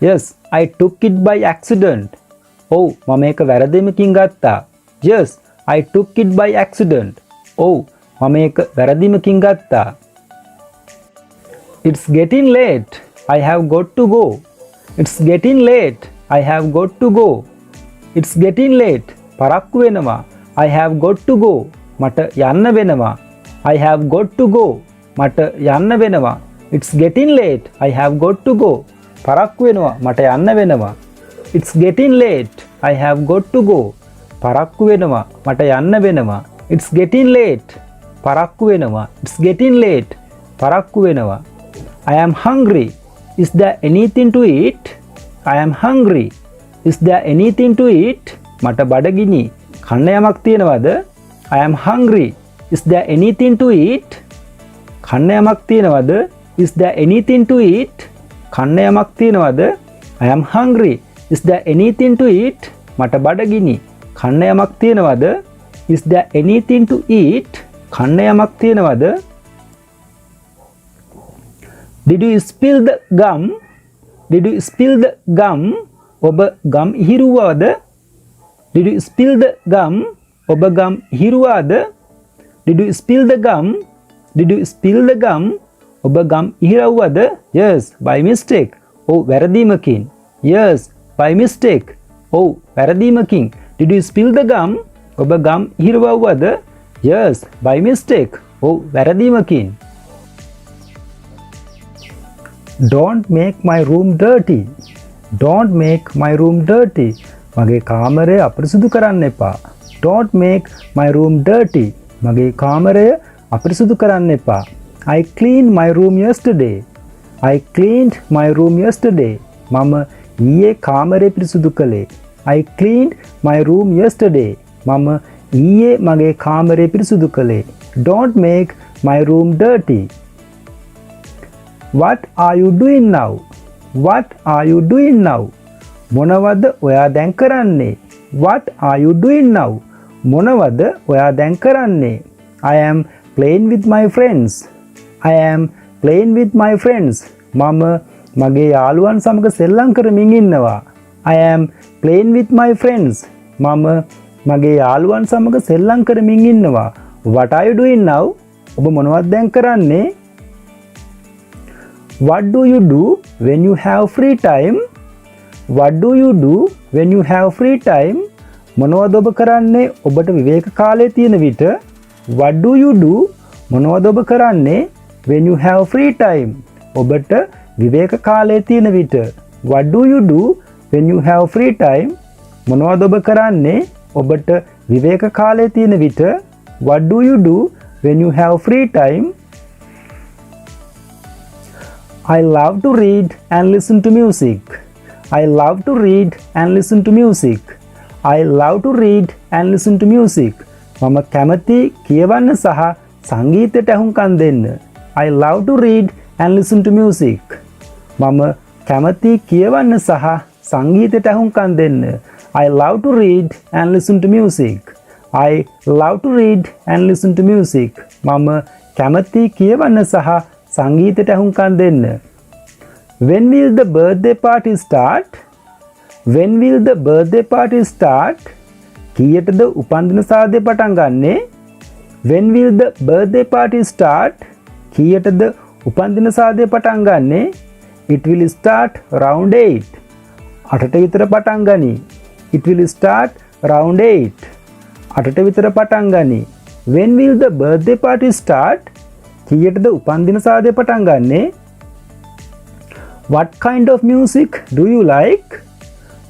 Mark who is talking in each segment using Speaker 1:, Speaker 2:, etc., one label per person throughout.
Speaker 1: Yes, I took it by accident. ඔව් මම ඒක වැරදීමකින් ගත්තා. Yes, I took it by accident. ඔව් මම ඒක වැරදීමකින් ගත්තා. It's getting late. I have got to go. It's getting late. I have got to go. It's getting late. පරක්කු වෙනවා. I have got to go. මට යන්න වෙනවා. I have got to go. මට යන්න වෙනවා. It's getting late. I have got to go. පරක්කු වෙනවා. මට යන්න වෙනවා. It's getting late. I have got to go. පරක්කු වෙනවා. මට යන්න වෙනවා. It's getting late. පරක්කු වෙනවා. It's getting late. පරක්කු වෙනවා. I am hungry. Is there anything to eat? I am hungry. Is there anything to eat? මට බඩගිනි. කන්න යමක් තියෙනවද? I am hungry. Is there anything to eat? කන්න යමක් තියෙනවද? Is there anything to eat? කන්න යමක් තියෙනවද? I am hungry. Is there anything to eat? මට බඩගිනි. කන්න යමක් තියෙනවද? Is there anything to eat? කන්න යමක් තියෙනවද? Did you spill the gum? Did you spill the gum? ඔබ ගම් ඉහිරුවද? Did you spill the gum? ඔබ ගම් ඉහිරුවද? Did you spill the gum? Did you spill the gum? ඔබ ගම් ඉහිරුවද? Yes, by mistake. ඔව් වැරදීමකින්. Yes, by mistake. ඔව් වැරදීමකින්. Did you spill the gum? ඔබ ගම් ඉහිරුවද? Yes, by mistake. ඔව් වැරදීමකින්. Don't make my room dirty. Don't make my room dirty. මගේ කාමරය අපිරිසුදු කරන්න එපා. Don't make my room dirty. මගේ කාමරය අපිරිසුදු කරන්න එපා. I cleaned my room yesterday. I cleaned my room yesterday. මම ඊයේ කාමරය පිරිසුදු කළේ. I cleaned my room yesterday. මම ඊයේ මගේ කාමරය පිරිසුදු කළේ. Don't make my room dirty. What are you doing now? What are you doing now? මොනවද ඔයා දැන් කරන්නේ? What are you doing now? මොනවද ඔයා දැන් කරන්නේ? I am playing with my friends. I am playing with my friends. මම මගේ යාළුවන් සමග සෙල්ලම් කරමින් ඉන්නවා. I am playing with my friends. මම මගේ යාළුවන් සමග සෙල්ලම් කරමින් ඉන්නවා. What are you doing now? ඔබ මොනවද දැන් කරන්නේ? What do you do when you have free time? What do you do when you have free time? මොනවද ඔබ කරන්නේ ඔබට විවේක කාලය තියෙන විට? What do you do? මොනවද ඔබ කරන්නේ when you have free time? ඔබට විවේක කාලය තියෙන විට. What do you do when you have free time? මොනවද ඔබ කරන්නේ ඔබට විවේක කාලය තියෙන විට? What do you do when you have free time? I love to read and listen to music. I love to read and listen to music. I love to read and listen to music. මම කැමති කියවන්න සහ සංගීතයට ඇහුම්කන් දෙන්න. I love to read and listen to music. මම කැමති කියවන්න සහ සංගීතයට ඇහුම්කන් දෙන්න. I love to read and listen to music. I love to read and listen to music. මම කැමති කියවන්න සහ සංගීතයට ඇහුම්කන් දෙන්න. When will the birthday party start? When will the birthday party start? කීයටද උපන්දින සාදය පටන් ගන්නේ? When will the birthday party start? කීයටද උපන්දින සාදය පටන් ගන්නේ? It will start around 8. 8ට විතර පටන් ගනී. It will start around 8. 8ට විතර පටන් ගනී. When will the birthday party start? කීයටද උපන්දින සාදය පටන් ගන්නේ? What kind of music do you like?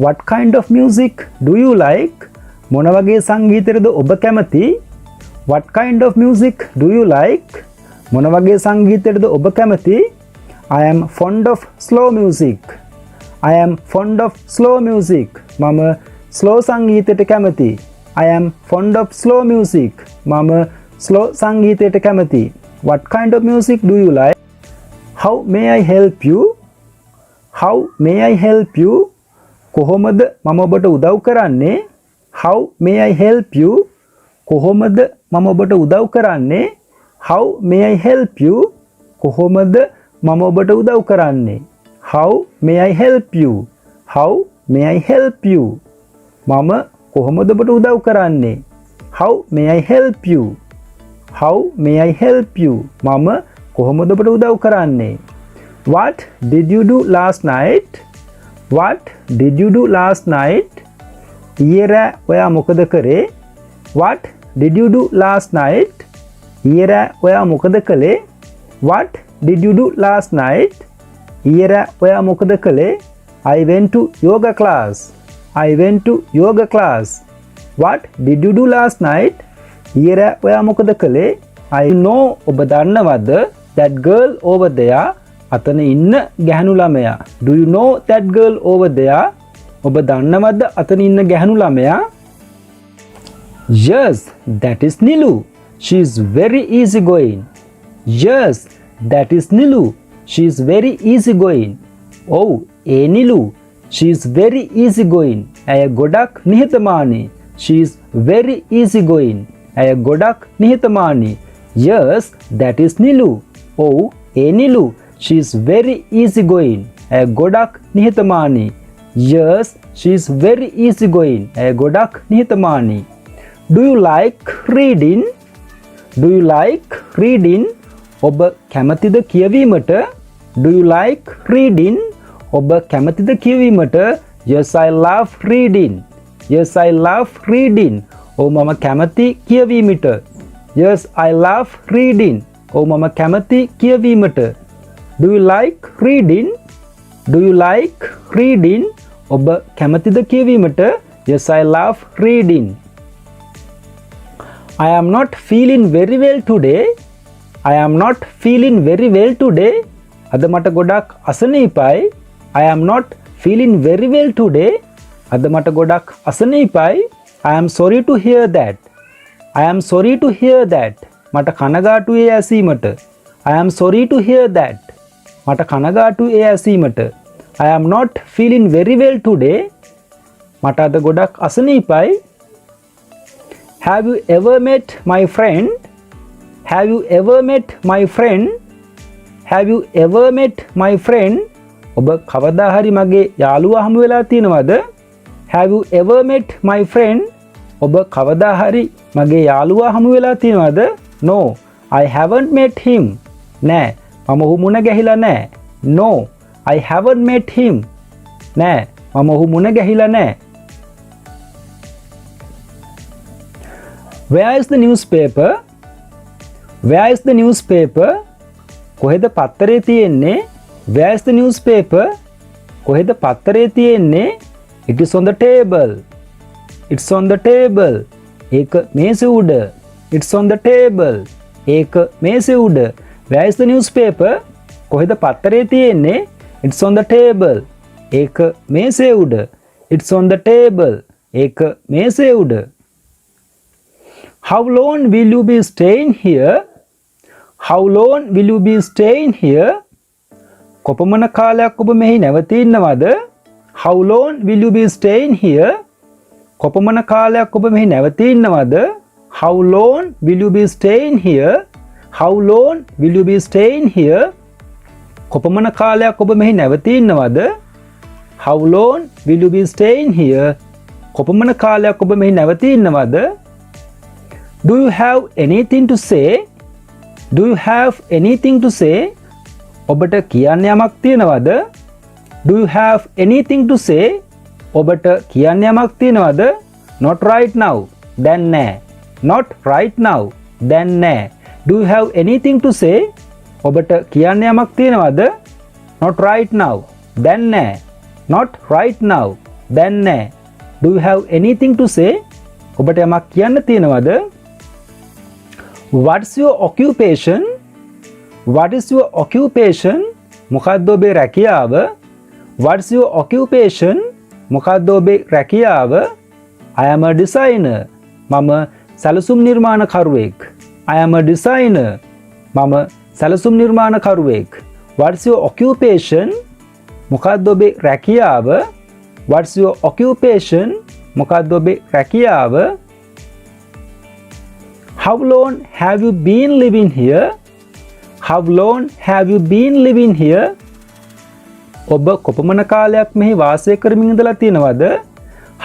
Speaker 1: What kind of music do you like? මොන වගේ සංගීතයටද ඔබ කැමති? What kind of music do you like? මොන වගේ සංගීතයටද ඔබ කැමති? I am fond of slow music. I am fond of slow music. මම slow සංගීතයට කැමති. I am fond of slow music. මම slow සංගීතයට කැමති. What kind of music do you like? How may I help you? How may I help you? කොහොමද මම ඔබට උදව් කරන්නේ? How may I help you? කොහොමද මම ඔබට උදව් කරන්නේ? How may I help you? කොහොමද මම ඔබට උදව් කරන්නේ? How may I help you? How may I help you? මම කොහොමද ඔබට උදව් කරන්නේ? How may I help you? How may I help you? මම කොහොමද ඔබට උදව් කරන්නේ? What did you do last night? What did you do last night? ඊයේ රෑ ඔයා මොකද කරේ? What did you do last night? ඊයේ රෑ ඔයා මොකද කළේ? What did you do last night? ඊයේ රෑ ඔයා මොකද කළේ? I went to yoga class. I went to yoga class. What did you do last night? ඊයේ රෑ ඔයා මොකද කළේ? I know ඔබ දන්නවද that girl over there? අතන ඉන්න ගැහණු ළමයා. Do you know that girl over there? ඔබ දන්නවද අතන ඉන්න ගැහණු ළමයා? Yes, that is Nilu. She is very easygoing. Yes, that is Nilu. She is very easygoing. Oh, A Nilu. She is very easygoing. ඇය ගොඩක් නිහතමානී. She is very easygoing. ඇය ගොඩක් නිහතමානී. Yes, that is Nilu. Oh, A Nilu. She is very easygoing. ඇය ගොඩක් නිහතමානී. Yes, she is very easygoing. ඇය ගොඩක් නිහතමානී. Do you like reading? Do you like reading? ඔබ කැමතිද කියවීමට? Do you like reading? ඔබ කැමතිද කියවීමට? Yes, I love reading. Yes, I love reading. ඔව් මම කැමති කියවීමට. Yes, I love reading. ඔව් මම කැමති කියවීමට. Do you like reading? Do you like reading? ඔබ කැමතිද කියවීමට? Yes, I love reading. I am not feeling very well today. I am not feeling very well today. අද මට ගොඩක් අසනීපයි. I am not feeling very well today. අද මට ගොඩක් අසනීපයි. I am sorry to hear that. I am sorry to hear that. මට කනගාටුයි ඒ ඇසීමට. I am sorry to hear that. මට කනගාටුයි ඒ ඇසීමට. I am not feeling very well today. මට අද ගොඩක් අසනීපයි. Have you ever met my friend? Have you ever met my friend? Have you ever met my friend? ඔබ කවදා හරි මගේ යාළුවා හමු වෙලා තියෙනවද? Have you ever met my friend? ඔබ කවදා හරි මගේ යාළුවා හමු වෙලා තියෙනවද? No, I haven't met him. නෑ, මම ඔහු මුණ ගැහිලා නෑ. No, I haven't met him. නෑ, මම ඔහු මුණ ගැහිලා නෑ. Where is the newspaper? Where is the newspaper? කොහෙද පත්තරේ තියෙන්නේ? Where is the newspaper? කොහෙද පත්තරේ තියෙන්නේ? It is on the table. It's on the table. ඒක මේසෙ උඩ. It's on the table. ඒක මේසෙ උඩ. Where is the newspaper? කොහෙද පත්තරේ තියෙන්නේ? It's on the table. ඒක මේසෙ උඩ. It's on the table. ඒක මේසෙ උඩ. How long will you be staying here? How long will you be staying here? කොපමණ කාලයක් ඔබ මෙහි නැවතින්නවද? How long will you be staying here? කොපමණ කාලයක් ඔබ මෙහි නැවතින්නවද? How long will you be staying here? How long will you be staying here? කොපමණ කාලයක් ඔබ මෙහි නැවතින්නවද? How long will you be staying here? කොපමණ කාලයක් ඔබ මෙහි නැවතින්නවද? Do you have anything to say? Do you have anything to say? ඔබට කියන්න යමක් තියෙනවද? Do you have anything to say? ඔබට කියන්න යමක් තියෙනවද? Not right now. දැන් නෑ. Not right now. දැන් නෑ. Do you have anything to say? ඔබට කියන්න යමක් තියෙනවද? Not right now. දැන් නෑ. Not right now. දැන් නෑ. Do you have anything to say? ඔබට යමක් කියන්න තියෙනවද? What's your occupation? What is your occupation? මොකක්ද ඔබේ රැකියාව? What's your occupation? මොකක්ද ඔබේ රැකියාව? I am a designer. මම සැලසුම් නිර්මාණකරුවෙක්. I am a designer. මම සැලසුම් නිර්මාණකරුවෙක්. What's your occupation? මොකක්ද ඔබේ රැකියාව? What's your occupation? මොකක්ද ඔබේ රැකියාව? How long have you been living here? How long have you been living here? ඔබ කොපමණ කාලයක් මෙහි වාසය කරමින් ඉඳලා තියෙනවද?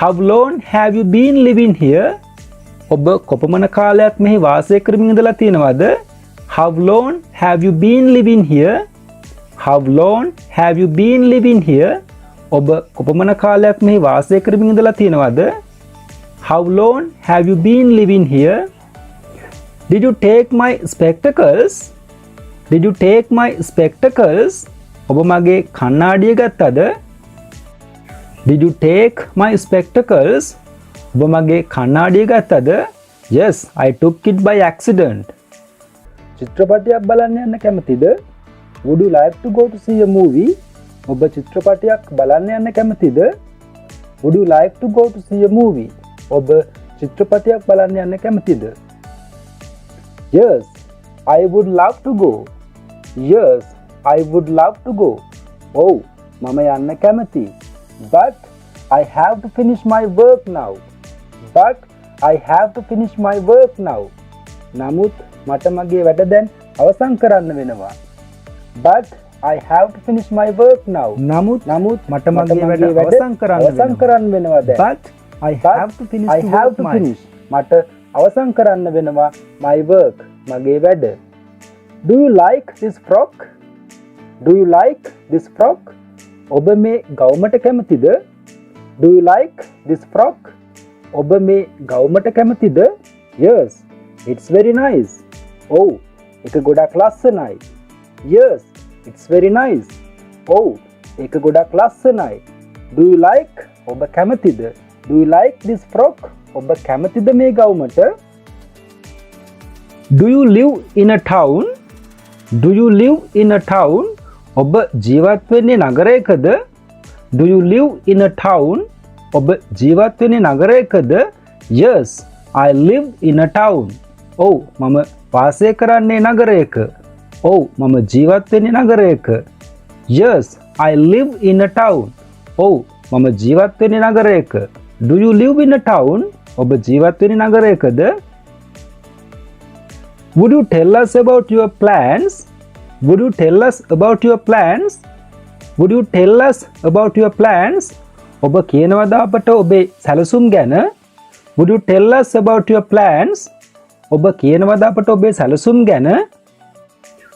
Speaker 1: How long have you been living here? ඔබ කොපමණ කාලයක් මෙහි වාසය කරමින් ඉඳලා තියෙනවද? How long have you been living here? How long have you been living here? ඔබ කොපමණ කාලයක් මෙහි වාසය කරමින් ඉඳලා තියෙනවද? How long have you been living here? Did you take my spectacles? Did you take my spectacles? ඔබ මගේ කණ්ණාඩිය ගත්තද? Did you take my spectacles? ඔබ මගේ කණ්ණාඩිය ගත්තද? Yes, I took it by accident. චිත්‍රපටයක් බලන්න යන්න කැමතිද? Would you like to go to see a movie? ඔබ චිත්‍රපටයක් බලන්න යන්න කැමතිද? Would you like to go to see a movie? ඔබ චිත්‍රපටයක් බලන්න යන්න කැමතිද? Yes, I would love to go. Yes, I would love to go. Oh, මම යන්න කැමති. But I have to finish my work now. But I have to finish my work now. නමුත් මට මගේ වැඩ දැන් අවසන් කරන්න වෙනවා. But I have to finish my work now. නමුත් මට මගේ වැඩ අවසන් කරන්න වෙනවා දැන්. But I have to finish. මට අවසන් කරන්න වෙනවා my work. මගේ වැඩ. Do you like this frock? Do you like this frock? ඔබ මේ ගවුමට කැමතිද? Do you like this frock? ඔබ මේ ගවුමට කැමතිද? Yes, it's very nice. Oh, ඒක ගොඩක් ලස්සනයි. Yes, it's very nice. Oh, ඒක ගොඩක් ලස්සනයි. Do you like? ඔබ කැමතිද? Do you like this frock? ඔබ කැමතිද මේ ගවුමට? Do you live in a town? Do you live in a town? ඔබ ජීවත් වෙන්නේ නගරයකද? Do you live in a town? ඔබ ජීවත් වෙන්නේ නගරයකද? Yes, I live in a town. ඔව් මම වාසය කරන්නේ නගරයක. ඔව් මම ජීවත් වෙන්නේ නගරයක. Yes, I live in a town. ඔව් මම ජීවත් වෙන්නේ නගරයක. Do you live in a town? ඔබ ජීවත් වෙන්නේ නගරයකද? Would you tell us about your plans? Would you tell us about your plans? Would you tell us about your plans? ඔබ කියනවද අපට ඔබේ සැලසුම් ගැන? Would you tell us about your plans? ඔබ කියනවද අපට ඔබේ සැලසුම් ගැන?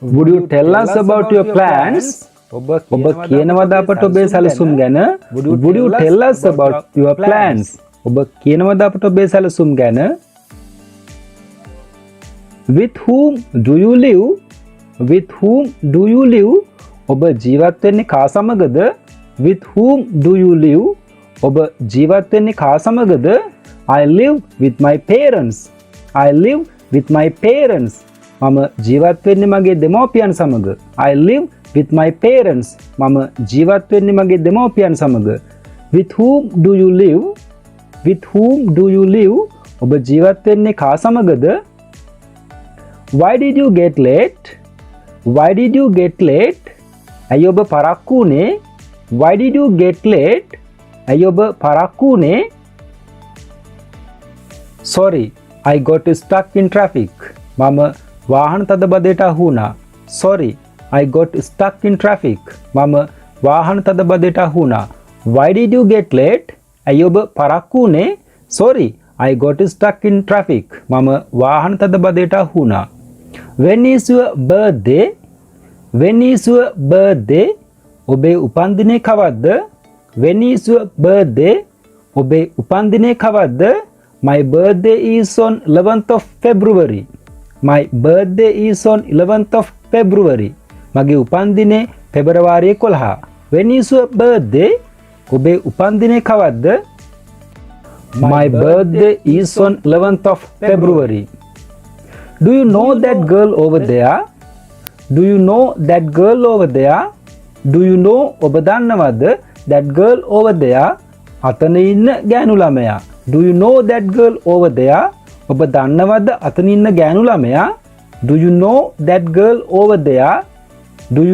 Speaker 1: Would you tell us about your plans? ඔබ කියනවද අපට ඔබේ සැලසුම් ගැන? Would you tell us about your plans? ඔබ කියනවද අපට ඔබේ සැලසුම් ගැන? With whom do you live? With whom do you live? ඔබ ජීවත් වෙන්නේ කා සමගද? With whom do you live? ඔබ ජීවත් වෙන්නේ කා සමගද? I live with my parents. I live with my parents. මම ජීවත් වෙන්නේ මගේ දෙමව්පියන් සමග. I live with my parents. මම ජීවත් වෙන්නේ මගේ දෙමව්පියන් සමග. With whom do you live? With whom do you live? ඔබ ජීවත් වෙන්නේ කා සමගද? Why did you get late? Why did you get late? ඇයි ඔබ පරක්කු වුණේ? Why did you get late? ඇයි ඔබ පරක්කු වුණේ? Sorry, I got stuck in traffic. මම වාහන තදබදයට අහු වුණා. Sorry, I got stuck in traffic. මම වාහන තදබදයට අහු වුණා. Why did you get late? ඇයි ඔබ පරක්කු වුණේ? Sorry, I got stuck in traffic. මම වාහන තදබදයට අහු වුණා. When is your birthday? When is your birthday? ඔබේ උපන්දිනේ කවද්ද? When is your birthday? ඔබේ උපන්දිනේ කවද්ද? My birthday is on 11th of February. My birthday is on 11th of February. මගේ උපන්දිනේ පෙබරවාරි 11. When is your birthday? ඔබේ උපන්දිනේ කවද්ද? My birthday is on 11th of February. Do you know that girl over there? Do you know that girl over there? Do you know ඔබ දන්නවද that girl over there? අතන ඉන්න ගෑනු ළමයා. Do you know that girl over there? ඔබ දන්නවද අතන ඉන්න ගෑනු ළමයා? Do you know that girl over there? Do you